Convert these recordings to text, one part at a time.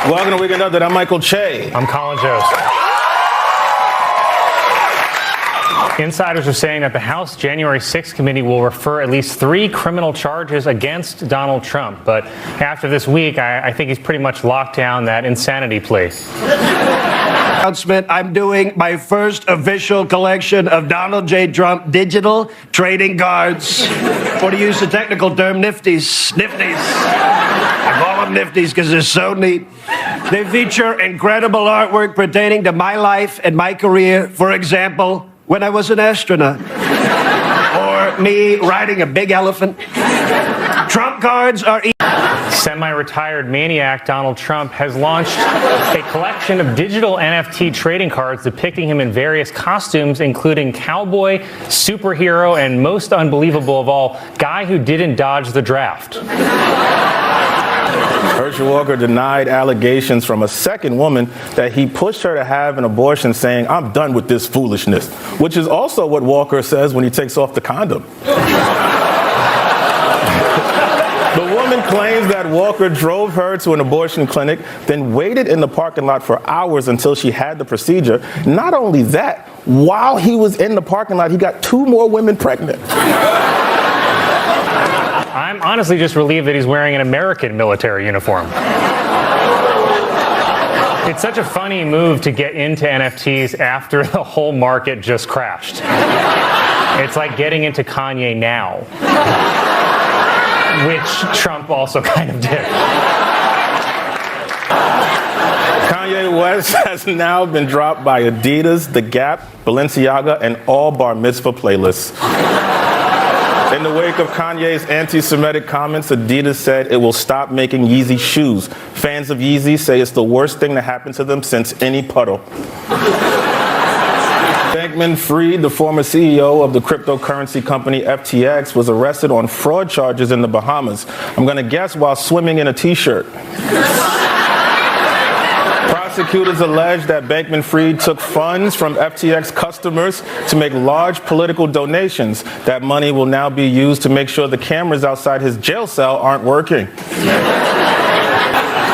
Welcome to Weekend Update. I'm Michael Che. I'm Colin Jost. Insiders are saying that the House January 6th committee will refer at least 3 criminal charges against Donald Trump. But after this week, I think he's pretty much locked down that insanity plea. Announcement, I'm doing my first official collection of Donald J. Trump digital trading cards. Or to use the technical term, nifties. Nifties. I call them nifties because they're so neat. They feature incredible artwork pertaining to my life and my career. For example, when I was an astronaut. Or me riding a big elephant. Trump cards are Semi-retired maniac Donald Trump has launched a collection of digital NFT trading cards depicting him in various costumes, including cowboy, superhero, and most unbelievable of all, guy who didn't dodge the draft. Herschel Walker denied allegations from a second woman that he pushed her to have an abortion, saying, "I'm done with this foolishness," which is also what Walker says when he takes off the condom. The woman claims that Walker drove her to an abortion clinic, then waited in the parking lot for hours until she had the procedure. Not only that, while he was in the parking lot, he got 2 more women pregnant. I'm honestly just relieved that he's wearing an American military uniform. It's such a funny move to get into NFTs after the whole market just crashed. It's like getting into Kanye now. Which Trump also kind of did. Kanye West has now been dropped by Adidas, The Gap, Balenciaga, and all bar mitzvah playlists. In the wake of Kanye's anti-Semitic comments, Adidas said it will stop making Yeezy shoes. Fans of Yeezy say it's the worst thing to happen to them since any puddle. Bankman-Fried, the former CEO of the cryptocurrency company FTX, was arrested on fraud charges in the Bahamas. I'm going to guess while swimming in a T-shirt. Prosecutors allege that Bankman-Fried took funds from FTX customers to make large political donations. That money will now be used to make sure the cameras outside his jail cell aren't working.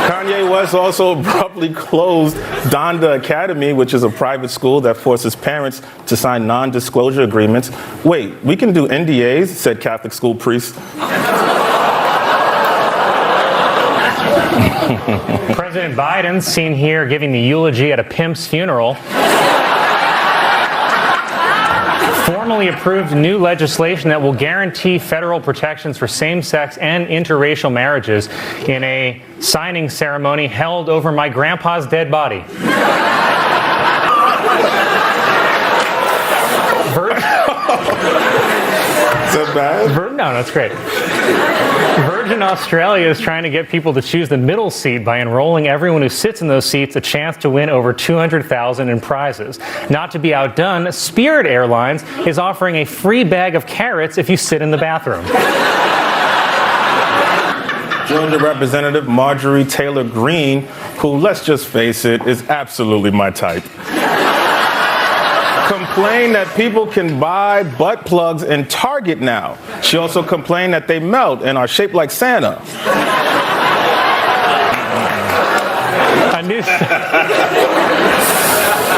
Kanye West also abruptly closed Donda Academy, which is a private school that forces parents to sign non-disclosure agreements. Wait, we can do NDAs, said Catholic school priest. President Biden seen here giving the eulogy at a pimp's funeral. Formally approved new legislation that will guarantee federal protections for same-sex and interracial marriages in a signing ceremony held over my grandpa's dead body. Is that bad? No, that's great. Virgin Australia is trying to get people to choose the middle seat by enrolling everyone who sits in those seats a chance to win over $200,000 in prizes. Not to be outdone, Spirit Airlines is offering a free bag of carrots if you sit in the bathroom. Georgia Representative Marjorie Taylor Greene, who, let's just face it, is absolutely my type, complained that people can buy butt plugs in Target now. She also complained that they melt and are shaped like Santa.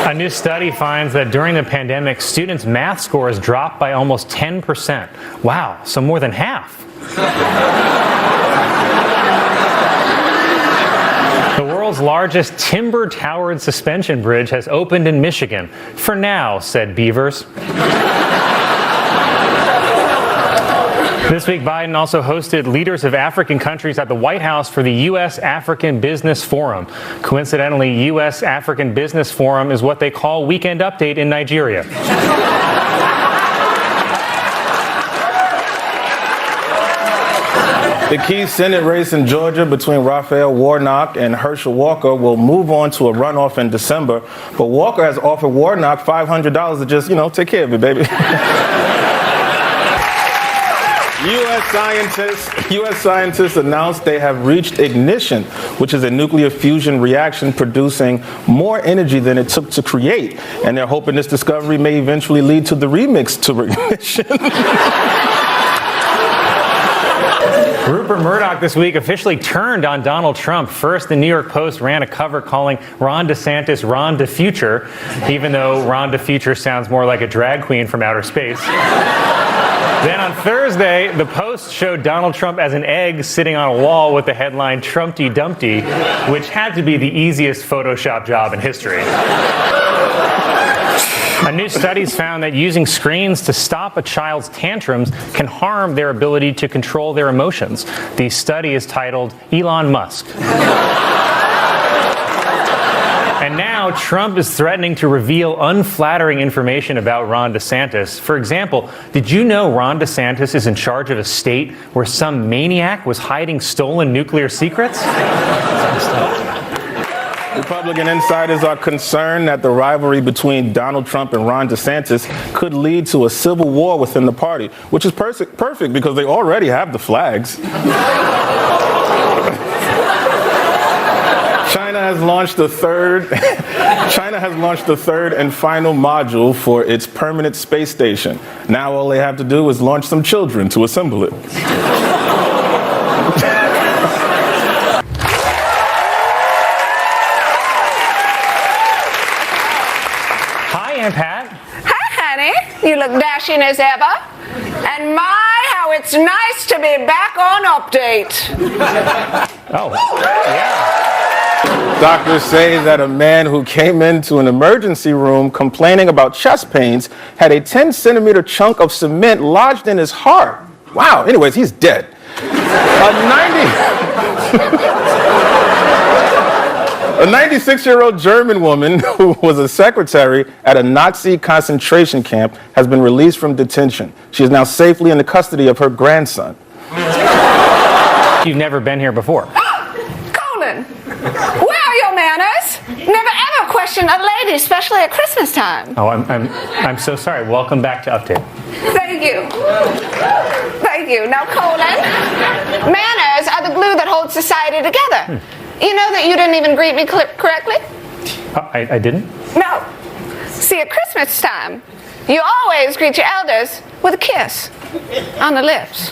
A new study finds that during the pandemic, students' math scores dropped by almost 10%. Wow, so more than half. The world's largest timber-towered suspension bridge has opened in Michigan. For now, said beavers. This week, Biden also hosted leaders of African countries at the White House for the U.S. African Business Forum. Coincidentally, U.S. African Business Forum is what they call Weekend Update in Nigeria. The key Senate race in Georgia between Raphael Warnock and Herschel Walker will move on to a runoff in December, but Walker has offered Warnock $500 to just, take care of it, baby. U.S. scientists announced they have reached ignition, which is a nuclear fusion reaction producing more energy than it took to create. And they're hoping this discovery may eventually lead to the remix to ignition. Rupert Murdoch this week officially turned on Donald Trump. First, the New York Post ran a cover calling Ron DeSantis Ron DeFuture, even though Ron DeFuture sounds more like a drag queen from outer space. Then on Thursday, the Post showed Donald Trump as an egg sitting on a wall with the headline Trumpty Dumpty, which had to be the easiest Photoshop job in history. A new study's found that using screens to stop a child's tantrums can harm their ability to control their emotions. The study is titled Elon Musk. And now Trump is threatening to reveal unflattering information about Ron DeSantis. For example, did you know Ron DeSantis is in charge of a state where some maniac was hiding stolen nuclear secrets? Republican insiders are concerned that the rivalry between Donald Trump and Ron DeSantis could lead to a civil war within the party, which is perfect because they already have the flags. China has launched the third and final module for its permanent space station. Now all they have to do is launch some children to assemble it. Pat. Hi, honey. You look dashing as ever. And my, how it's nice to be back on Update. Oh, yeah. Doctors say that a man who came into an emergency room complaining about chest pains had a 10-centimeter chunk of cement lodged in his heart. Wow. Anyways, he's dead. A 96-year-old German woman who was a secretary at a Nazi concentration camp has been released from detention. She is now safely in the custody of her grandson. You've never been here before. Colin, where are your manners? Never ever question a lady, especially at Christmas time. Oh, I'm so sorry. Welcome back to Update. Thank you. Thank you. Now, Colin, manners are the glue that holds society together. You know that you didn't even greet me correctly? I didn't? No. See, at Christmas time, you always greet your elders with a kiss on the lips.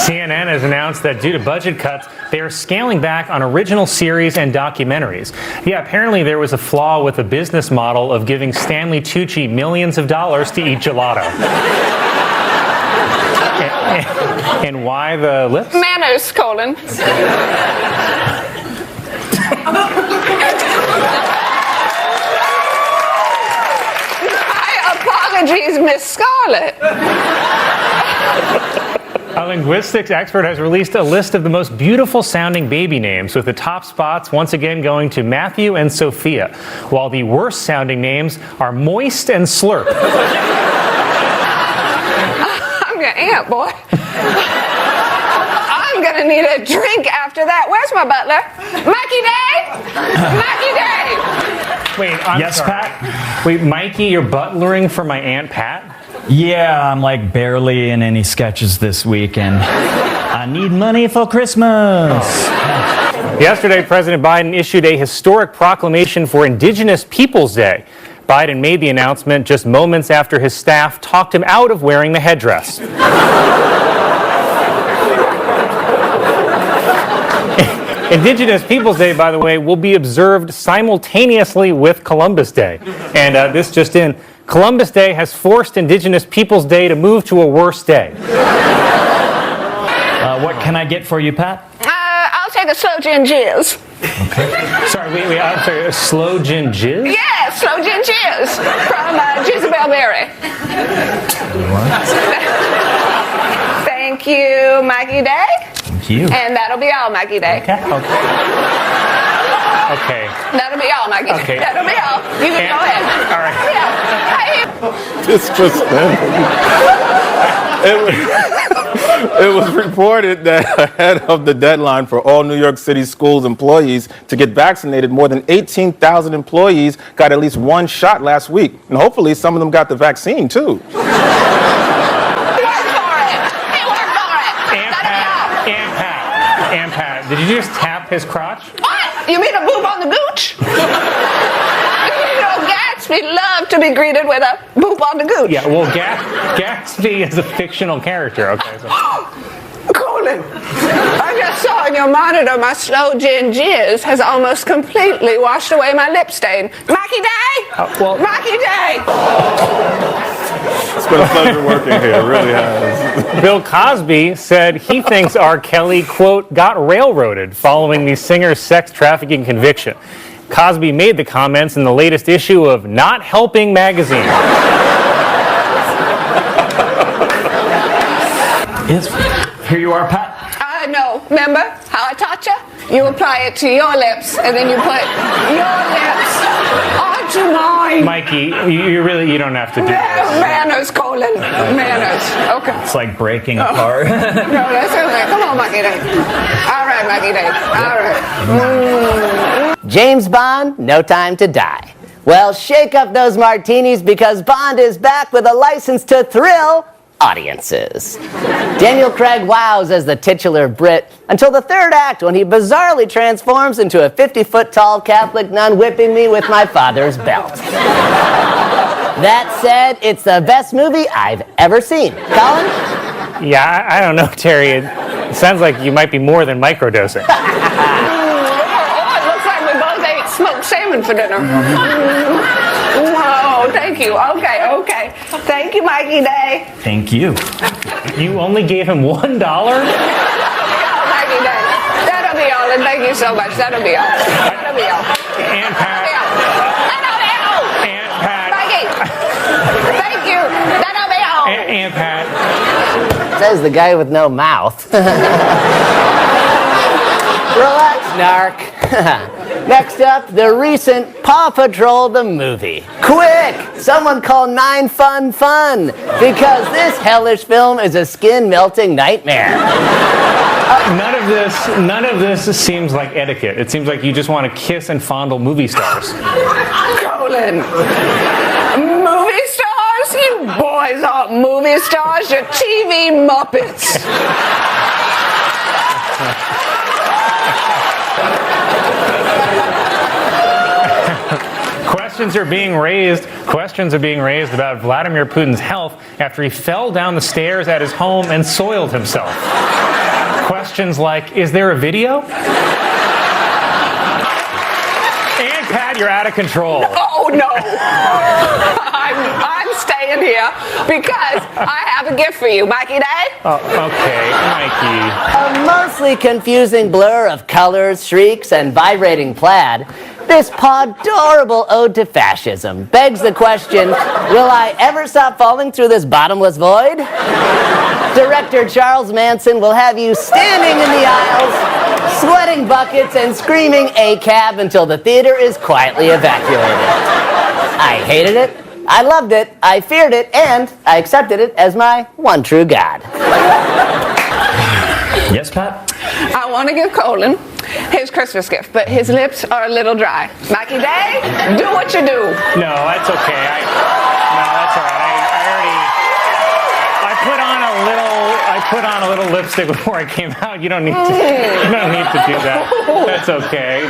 CNN has announced that due to budget cuts, they are scaling back on original series and documentaries. Yeah, apparently there was a flaw with the business model of giving Stanley Tucci millions of dollars to eat gelato. And why the lips? Manners, Colin. My apologies, Miss Scarlett. A linguistics expert has released a list of the most beautiful sounding baby names, with the top spots once again going to Matthew and Sophia, while the worst sounding names are Moist and Slurp. I'm your aunt, boy. I'm gonna need a drink after that. Where's my butler? Mikey Day? Mikey Day! Wait, I'm Yes, sorry. Pat? Wait, Mikey, you're butlering for my Aunt Pat? Yeah, I'm like barely in any sketches this week, and I need money for Christmas. Yesterday, President Biden issued a historic proclamation for Indigenous Peoples Day. Biden made the announcement just moments after his staff talked him out of wearing the headdress. Indigenous Peoples Day, by the way, will be observed simultaneously with Columbus Day. And this just in, Columbus Day has forced Indigenous Peoples Day to move to a worse day. What can I get for you, Pat? I'll take a slow gin jizz. Sorry, wait, I'm sorry, slow gin jizz? Yeah, slow gin jizz from Jezebel Berry. Thank you, Mikey Day. Thank you. And that'll be all, Mikey Day. Okay. That'll be all, Mikey. Okay. That'll be all. You can go ahead. All right. Yeah. This just It was reported that ahead of the deadline for all New York City schools employees to get vaccinated, more than 18,000 employees got at least one shot last week. And hopefully some of them got the vaccine, too. Aunt Pat, did you just tap his crotch? What? You mean a boob on the gooch? You know, Gats Gatsby loved to be greeted with a boop on the gooch. Yeah, well, Gatsby is a fictional character, okay? So. Colin, I just saw in your monitor my slow gin jizz has almost completely washed away my lip stain. Mackie Day! Mackie Day! It's been a pleasure working here. It really has. Bill Cosby said he thinks R. Kelly, quote, got railroaded following the singer's sex trafficking conviction. Cosby made the comments in the latest issue of Not Helping magazine. Yes. Here you are, Pat. I know. Remember how I taught you? You apply it to your lips, and then you put your lips onto mine. Mikey, you don't have to do this. Manners, Colin. Manners. Okay. It's like breaking apart. No, that's okay. Come on, Mikey Day. All right, Mikey Day. All right. James Bond, No Time to Die. Well, shake up those martinis because Bond is back with a license to thrill audiences. Daniel Craig wows as the titular Brit until the third act when he bizarrely transforms into a 50-foot-tall Catholic nun whipping me with my father's belt. That said, it's the best movie I've ever seen. Colin? Yeah, I don't know, Terry. It sounds like you might be more than microdosing. Oh, it looks like we both ate smoked salmon for dinner. Whoa, thank you. Okay. Thank you, Mikey Day. Thank you. You only gave him $1? Oh, Mikey Day. That'll be all, and thank you so much. That'll be all. That'll be all. And Pat. That'll be all. And Pat. Mikey. Thank you. That'll be all. And Pat. Says the guy with no mouth. Relax, narc. Next up, the recent Paw Patrol the movie. Quick! Someone call 9 Fun Fun, because this hellish film is a skin-melting nightmare. None of this seems like etiquette. It seems like you just want to kiss and fondle movie stars. Colin. Movie stars? You boys aren't movie stars. You're TV Muppets. Questions are being raised about Vladimir Putin's health after he fell down the stairs at his home and soiled himself. Questions like, is there a video? And Pat, you're out of control. Oh no. I'm staying here because I have a gift for you, Mikey Day. Oh, okay, Mikey. A mostly confusing blur of colors, shrieks, and vibrating plaid, this podorable ode to fascism begs the question, will I ever stop falling through this bottomless void? Director Charles Manson will have you standing in the aisles, sweating buckets and screaming ACAB until the theater is quietly evacuated. I hated it, I loved it, I feared it, and I accepted it as my one true God. Yes, Pat? I want to give Colin his Christmas gift, but his lips are a little dry. Mikey Day, do what you do. No, that's okay. No, that's all right. I put on a little lipstick before I came out. You don't need to do that. That's okay.